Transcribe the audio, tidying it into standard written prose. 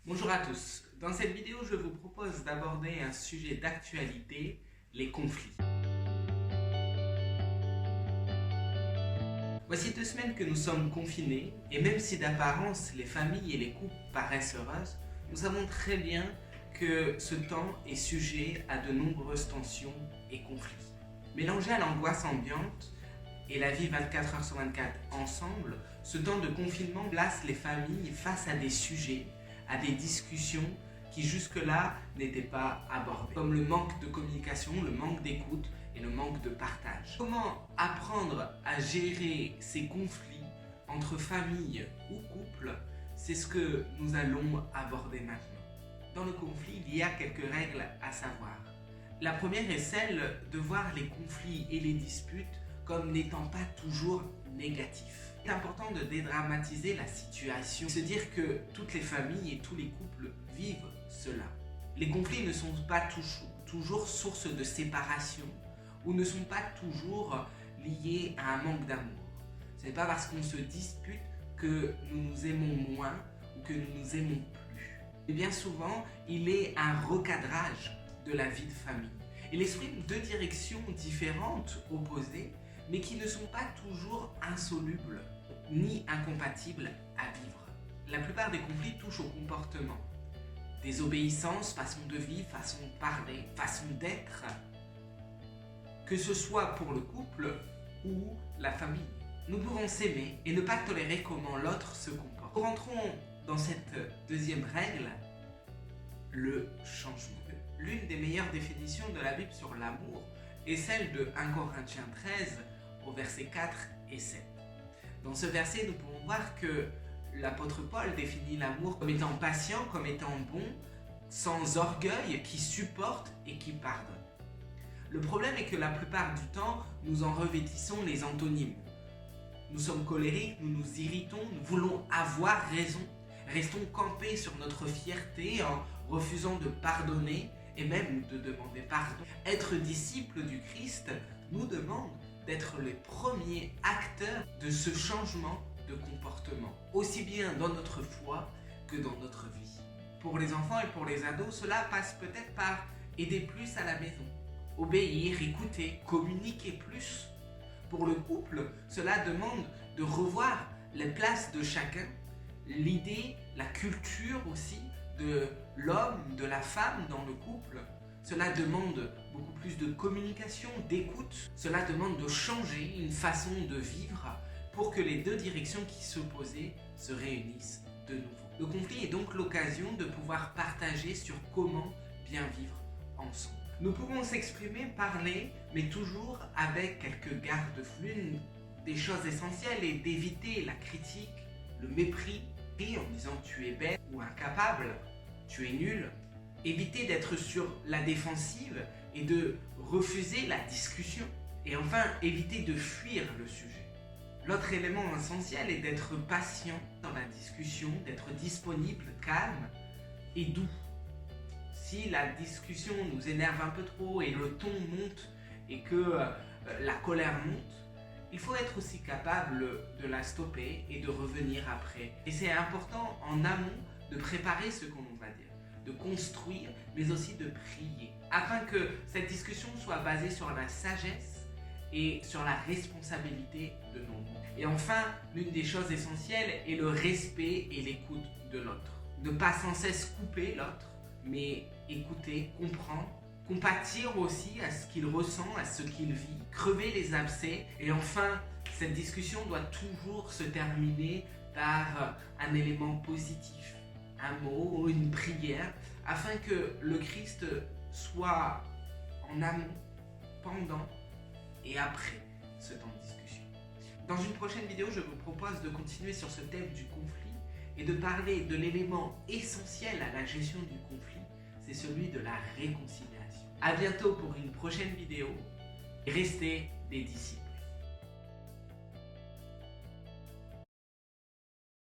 Bonjour à tous. Dans cette vidéo, je vous propose d'aborder un sujet d'actualité, les conflits. Voici 2 semaines que nous sommes confinés et même si d'apparence les familles et les couples paraissent heureuses, nous savons très bien que ce temps est sujet à de nombreuses tensions et conflits. Mélangé à l'angoisse ambiante et la vie 24 heures sur 24 ensemble, ce temps de confinement place les familles face à des sujets, à des discussions qui jusque-là n'étaient pas abordées, comme le manque de communication, le manque d'écoute et le manque de partage. Comment apprendre à gérer ces conflits entre familles ou couples, c'est ce que nous allons aborder maintenant. Dans le conflit, il y a quelques règles à savoir. La première est celle de voir les conflits et les disputes comme n'étant pas toujours négatifs. C'est important de dédramatiser la situation, se dire que toutes les familles et tous les couples vivent cela. Les conflits ne sont pas toujours source de séparation ou ne sont pas toujours liés à un manque d'amour. Ce n'est pas parce qu'on se dispute que nous nous aimons moins ou que nous nous aimons plus. Et bien souvent, il est un recadrage de la vie de famille. Il exprime deux directions différentes, opposées, mais qui ne sont pas toujours insolubles ni incompatibles à vivre. La plupart des conflits touchent au comportement. Désobéissance, façon de vivre, façon de parler, façon d'être, que ce soit pour le couple ou la famille. Nous pouvons s'aimer et ne pas tolérer comment l'autre se comporte. Rentrons dans cette deuxième règle, le changement. L'une des meilleures définitions de la Bible sur l'amour est celle de 1 Corinthiens 13 au verset 4 et 7. Dans ce verset, nous pouvons voir que l'apôtre Paul définit l'amour comme étant patient, comme étant bon, sans orgueil, qui supporte et qui pardonne. Le problème est que la plupart du temps, nous en revêtissons les antonymes. Nous sommes colériques, nous nous irritons, nous voulons avoir raison, restons campés sur notre fierté en refusant de pardonner et même de demander pardon. Être disciple du Christ nous demande d'être les premiers acteurs de ce changement de comportement, aussi bien dans notre foi que dans notre vie. Pour les enfants et pour les ados, cela passe peut-être par aider plus à la maison, obéir, écouter, communiquer plus. Pour le couple, cela demande de revoir les places de chacun, l'idée, la culture aussi de l'homme, de la femme dans le couple. Cela demande beaucoup plus de communication, d'écoute. Cela demande de changer une façon de vivre pour que les deux directions qui s'opposaient se réunissent de nouveau. Le conflit est donc l'occasion de pouvoir partager sur comment bien vivre ensemble. Nous pouvons s'exprimer, parler, mais toujours avec quelques garde-fous. L'une des choses essentielles est d'éviter la critique, le mépris, en disant tu es bête ou incapable, tu es nul. Éviter d'être sur la défensive et de refuser la discussion. Et enfin, éviter de fuir le sujet. L'autre élément essentiel est d'être patient dans la discussion, d'être disponible, calme et doux. Si la discussion nous énerve un peu trop et le ton monte et que la colère monte, il faut être aussi capable de la stopper et de revenir après. Et c'est important en amont de préparer ce qu'on va dire, de construire, mais aussi de prier, afin que cette discussion soit basée sur la sagesse et sur la responsabilité de nos mots. Et enfin, l'une des choses essentielles est le respect et l'écoute de l'autre. Ne pas sans cesse couper l'autre, mais écouter, comprendre, compatir aussi à ce qu'il ressent, à ce qu'il vit, crever les abcès. Et enfin, cette discussion doit toujours se terminer par un élément positif, un mot ou une prière, afin que le Christ soit en amont, pendant et après ce temps de discussion. Dans une prochaine vidéo, je vous propose de continuer sur ce thème du conflit et de parler de l'élément essentiel à la gestion du conflit, c'est celui de la réconciliation. À bientôt pour une prochaine vidéo et restez des disciples.